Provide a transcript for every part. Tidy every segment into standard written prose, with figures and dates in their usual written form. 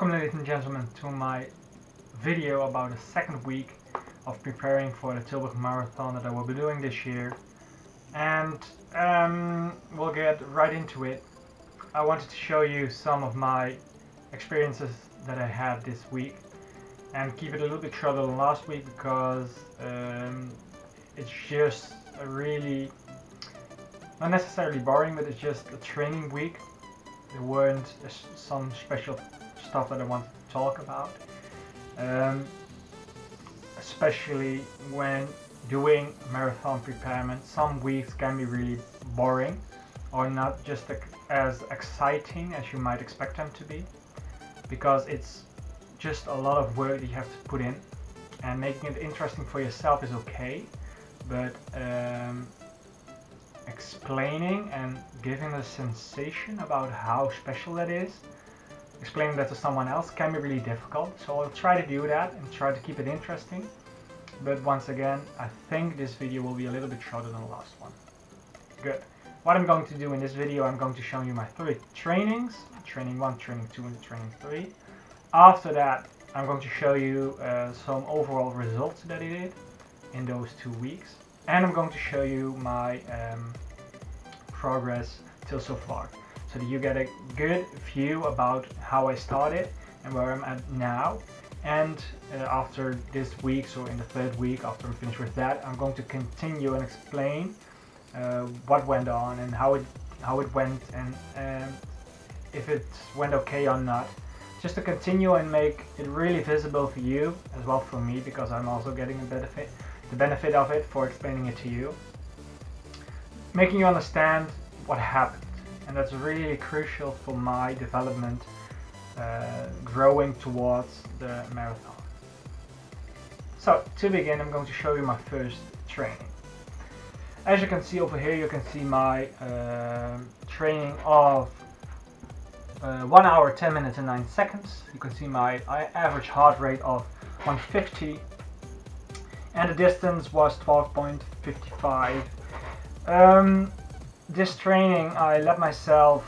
Welcome, ladies and gentlemen, to my video about the second week of preparing for the Tilburg marathon that I will be doing this year. And we'll get right into it. I wanted to show you some of my experiences that I had this week and keep it a little bit shorter than last week because it's just a really, not necessarily boring, but it's just a training week. There weren't some special stuff that I wanted to talk about, especially when doing marathon preparation. Some weeks can be really boring or not just as exciting as you might expect them to be, because it's just a lot of work that you have to put in, and making it interesting for yourself is okay, but explaining and giving a sensation about how special that is, explaining that to someone else, can be really difficult. So I'll try to do that and try to keep it interesting. But once again, I think this video will be a little bit shorter than the last one. Good. What I'm going to do in this video, I'm going to show you my 3 trainings. Training 1, training 2 and training 3. After that, I'm going to show you some overall results that I did in those 2 weeks. And I'm going to show you my progress till so far, so that you get a good view about how I started and where I'm at now. And after this week, so in the 3rd week, after I'm finished with that, I'm going to continue and explain what went on and how it went, and if it went okay or not, just to continue and make it really visible for you as well for me, because I'm also getting the benefit of it for explaining it to you, making you understand what happened. And that's really crucial for my development, growing towards the marathon. So to begin, I'm going to show you my first training. As you can see over here, you can see my training of 1 hour 10 minutes and 9 seconds. You can see my average heart rate of 150, and the distance was 12.55. This training, I let myself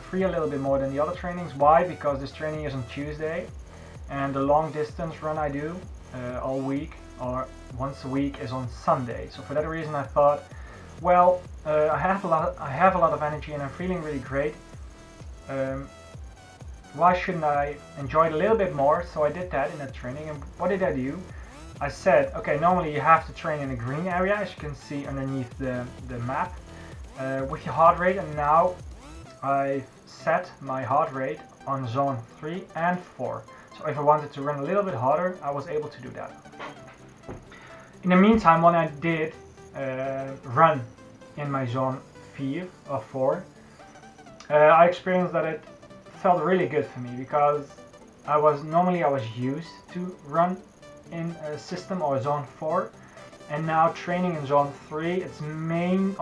free a little bit more than the other trainings. Why? Because this training is on Tuesday, and the long distance run I do all week or once a week is on Sunday. So for that reason, I thought, well, I have a lot of energy and I'm feeling really great. Why shouldn't I enjoy it a little bit more? So I did that in that training. And what did I do? I said, okay, normally you have to train in a green area, as you can see underneath the map, with your heart rate, and now I've set my heart rate on zone 3 and 4. So if I wanted to run a little bit harder, I was able to do that. In the meantime, when I did run in my zone 4, I experienced that it felt really good for me, because I was used to run in a system or zone 4, and now training in zone 3, it's mainly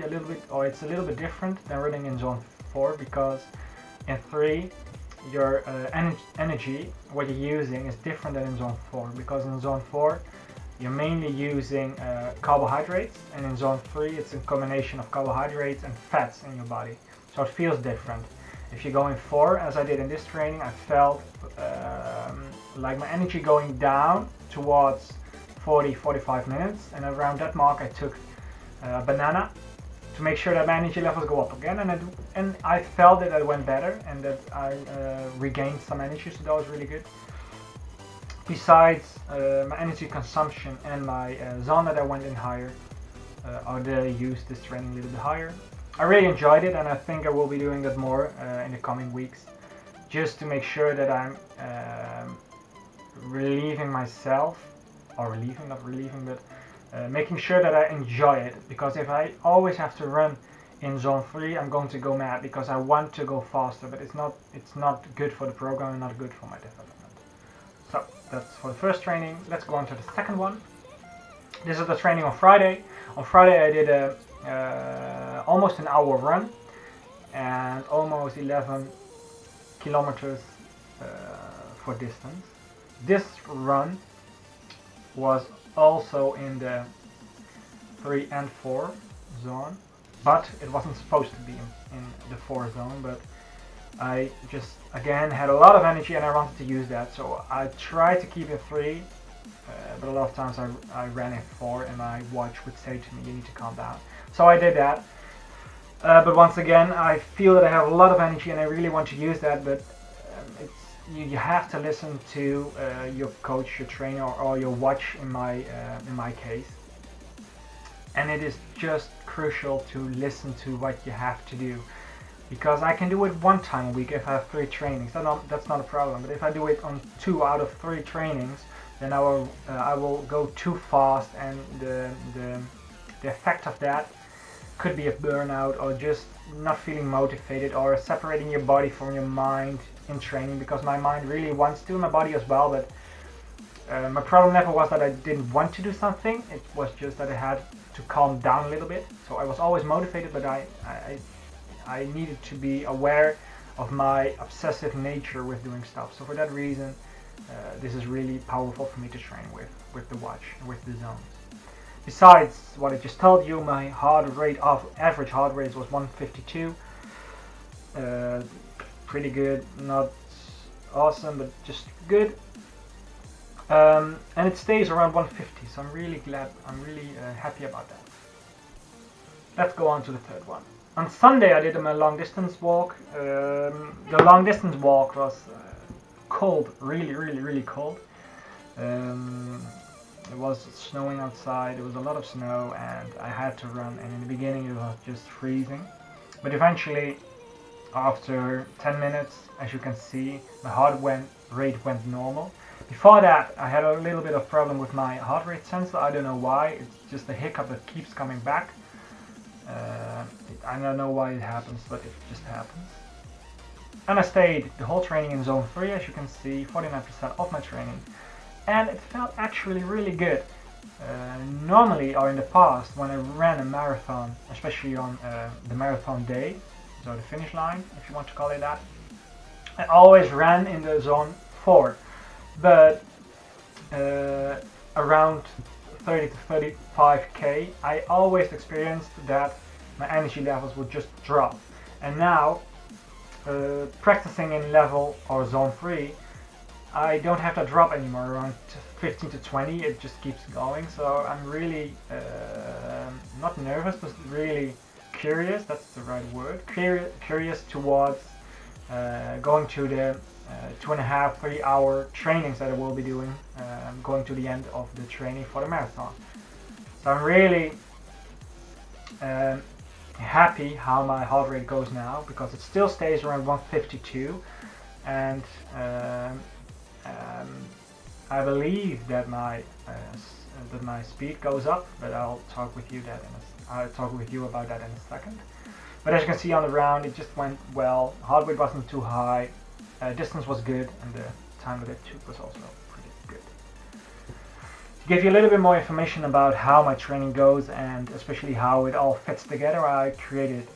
a little bit, or it's a little bit different than running in zone 4, because in 3 your energy, what you're using, is different than in zone 4, because in zone 4 you're mainly using carbohydrates, and in zone 3 it's a combination of carbohydrates and fats in your body, so it feels different. If you go in 4, as I did in this training, I felt like my energy going down towards 40-45 minutes, and around that mark I took a banana to make sure that my energy levels go up again, and I felt that it went better and that I regained some energy, so that was really good. Besides my energy consumption and my zone that I went in higher, or that I used this training a little bit higher, I really enjoyed it, and I think I will be doing that more in the coming weeks, just to make sure that I'm relieving myself, or making sure that I enjoy it, because if I always have to run in zone 3, I'm going to go mad, because I want to go faster, but it's not good for the program and not good for my development. So that's for the first training. Let's go on to the second one. This is the training on Friday. On Friday I did almost an hour run and almost 11 kilometers for distance. This run was also in the 3 and 4 zone, but it wasn't supposed to be in the 4 zone, but I just again had a lot of energy and I wanted to use that, so I tried to keep it 3, but a lot of times I ran it 4 and my watch would say to me, you need to calm down. So I did that, but once again I feel that I have a lot of energy and I really want to use that, but you have to listen to your coach, your trainer, or your watch in my case. And it is just crucial to listen to what you have to do, because I can do it 1 time a week if I have 3 trainings. That's not a problem. But if I do it on 2 out of 3 trainings, then I will go too fast, and the effect of that could be a burnout, or just not feeling motivated, or separating your body from your mind in training, because my mind really wants to, my body as well, but my problem never was that I didn't want to do something. It was just that I had to calm down a little bit. So I was always motivated, but I needed to be aware of my obsessive nature with doing stuff. So for that reason, this is really powerful for me to train with the watch, with the zones. Besides what I just told you, my average heart rate was 152. Pretty good, not awesome, but just good. And it stays around 150, so I'm really happy about that. Let's go on to the third one. On Sunday I did my long distance walk. The long distance walk was cold, really cold. It was snowing outside, there was a lot of snow and I had to run, and in the beginning it was just freezing. But eventually, after 10 minutes, as you can see, my heart rate went normal. Before that, I had a little bit of problem with my heart rate sensor. I don't know why. It's just a hiccup that keeps coming back. I don't know why it happens, but it just happens. And I stayed the whole training in zone 3, as you can see, 49% of my training. And it felt actually really good. Normally, or in the past, when I ran a marathon, especially on the marathon day, so the finish line, if you want to call it that, I always ran in the zone 4. But around 30 to 35k, I always experienced that my energy levels would just drop. And now, practicing in level or zone 3, I don't have to drop anymore, around 15 to 20, it just keeps going. So I'm really not nervous, but really curious, that's the right word, curious towards going to the 2.5-3 hour trainings that I will be doing, going to the end of the training for the marathon. So I'm really happy how my heart rate goes now, because it still stays around 152, and I believe that my speed goes up, but I'll talk with you about that in a second. But as you can see on the round, it just went well. Heart rate wasn't too high, distance was good, and the time that it took was also pretty good. To give you a little bit more information about how my training goes, and especially how it all fits together, I created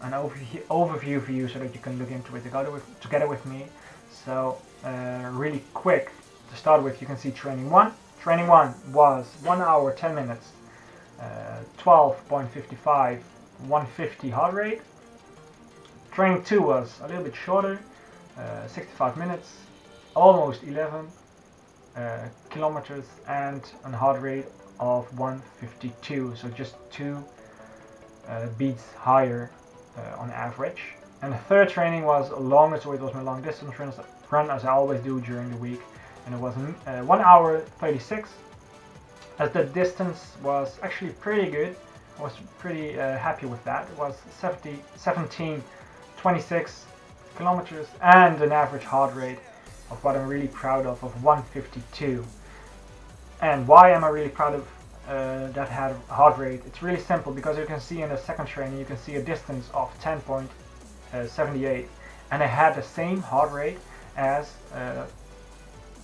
an overview for you so that you can look into it together with me. So really quick to start with, you can see training 1. Training 1 was 1 hour 10 minutes, 12.55, 150 heart rate. Training 2 was a little bit shorter, 65 minutes, almost 11 kilometers, and a heart rate of 152, so just 2 beats higher on average. And the third training was longer, so it was my long distance run, as I always do during the week, and it was 1 hour 36. As the distance was actually pretty good, I was pretty happy with that. It was 17.26 kilometers, and an average heart rate of what I'm really proud of 152. And why am I really proud of that heart rate? It's really simple, because you can see in the second training, you can see a distance of 10.78, and I had the same heart rate as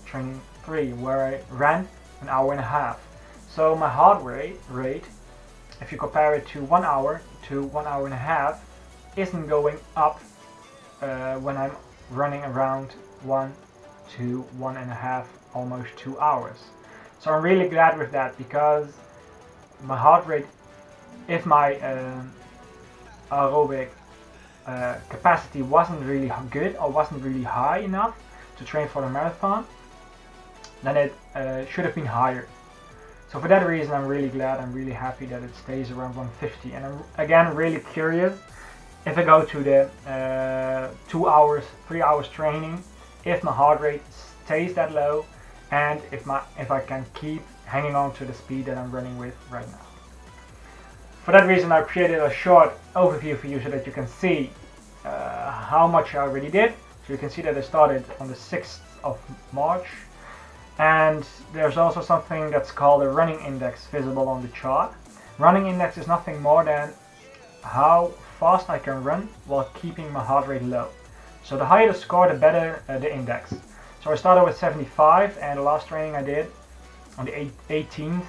training 3, where I ran 1 hour and a half. So my heart rate, if you compare it to 1 hour to 1 hour and a half, isn't going up when I'm running around 1 to 1.5, almost 2 hours. So I'm really glad with that, because my heart rate, if my aerobic capacity wasn't really good or wasn't really high enough to train for the marathon, then it should have been higher. So for that reason, I'm really glad, I'm really happy that it stays around 150. And I'm again really curious if I go to the 2 hours, 3 hours training, if my heart rate stays that low, and if I can keep hanging on to the speed that I'm running with right now. For that reason, I created a short overview for you so that you can see how much I already did. So you can see that I started on the 6th of March. And there's also something that's called a running index visible on the chart. Running index is nothing more than how fast I can run while keeping my heart rate low. So the higher the score, the better the index. So I started with 75, and the last training I did on the 18th,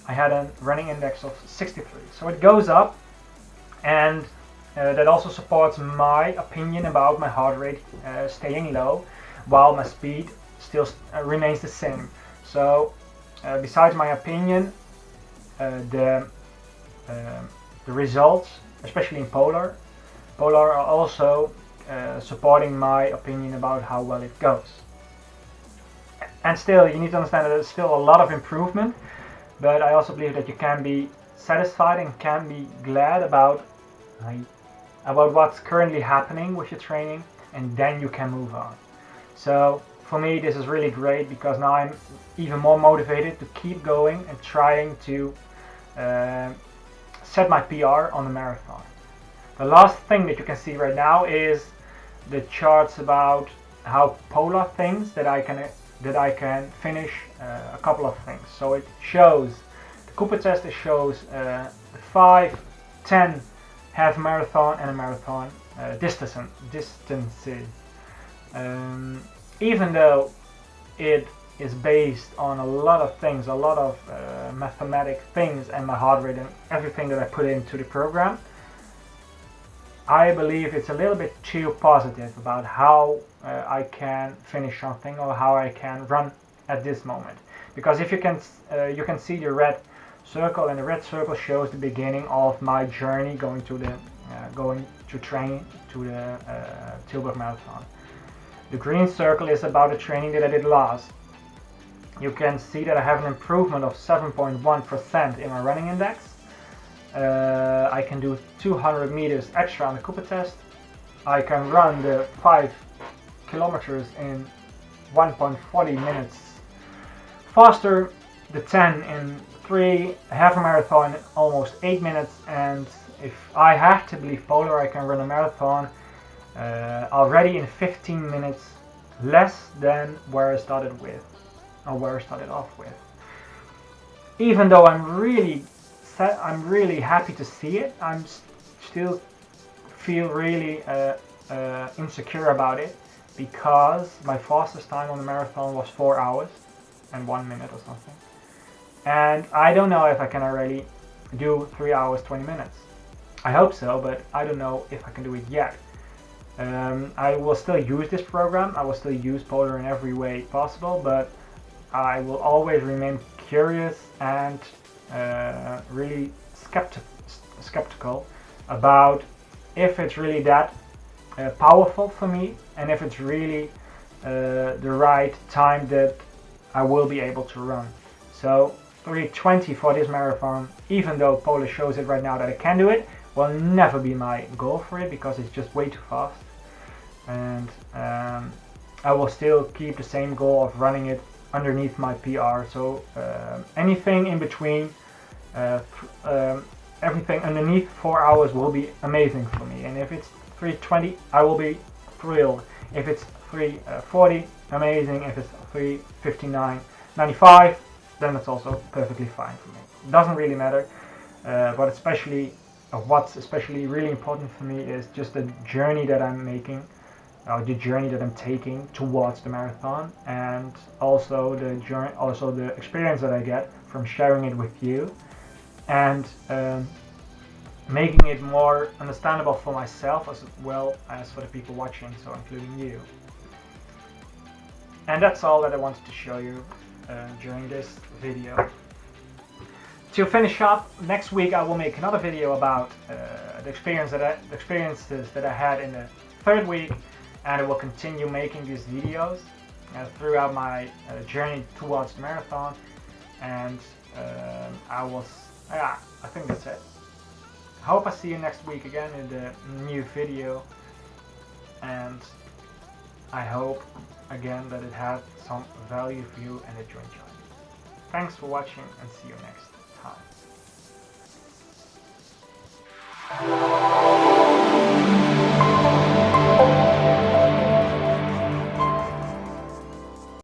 I had a running index of 63. So it goes up, and that also supports my opinion about my heart rate staying low while my speed still remains the same. So besides my opinion, the results, especially in Polar are also supporting my opinion about how well it goes. And still, you need to understand that there's still a lot of improvement, but I also believe that you can be satisfied and can be glad about what's currently happening with your training, and then you can move on. So for me, this is really great because now I'm even more motivated to keep going and trying to set my PR on the marathon. The last thing that you can see right now is the charts about how Polar thinks that I can finish a couple of things. So it shows the Cooper test. It shows 5, 10 half marathon and a marathon distances. Even though it is based on a lot of things, a lot of mathematic things, and my heart rate and everything that I put into the program, I believe it's a little bit too positive about how I can finish something or how I can run at this moment. Because if you can see the red circle, and the red circle shows the beginning of my journey going to train to the Tilburg marathon. The green circle is about the training that I did last. You can see that I have an improvement of 7.1% in my running index. I can do 200 meters extra on the Cooper test. I can run the 5 kilometers in 1.40 minutes faster, the 10 in 3, half a marathon in almost 8 minutes, and if I have to believe Polar, I can run a marathon already in 15 minutes less than where I started off with. Even though I'm really happy to see it, I'm still feel really insecure about it, because my fastest time on the marathon was 4 hours and 1 minute or something, and I don't know if I can already do 3 hours 20 minutes. I hope so, but I don't know if I can do it yet. I will still use this program, I will still use Polar in every way possible, but I will always remain curious and really skeptical about if it's really that powerful for me, and if it's really the right time that I will be able to run. So 3:20 for this marathon, even though Polar shows it right now that I can do it, will never be my goal for it, because it's just way too fast. And I will still keep the same goal of running it underneath my PR. So anything in between, everything underneath 4 hours will be amazing for me. And if it's 3:20, I will be thrilled. If it's 3:40, amazing. If it's 3:59.95, then it's also perfectly fine for me. It doesn't really matter, but what's especially really important for me is just the journey that I'm making, the journey that I'm taking towards the marathon, and also the experience that I get from sharing it with you, and making it more understandable for myself as well as for the people watching, so including you. And that's all that I wanted to show you during this video. To finish up, next week I will make another video about the experiences that I had in the third week, and I will continue making these videos throughout my journey towards the marathon. And I think that's it. I hope I see you next week again in the new video, and I hope again that it had some value for you and that you enjoyed it. Thanks for watching, and see you next.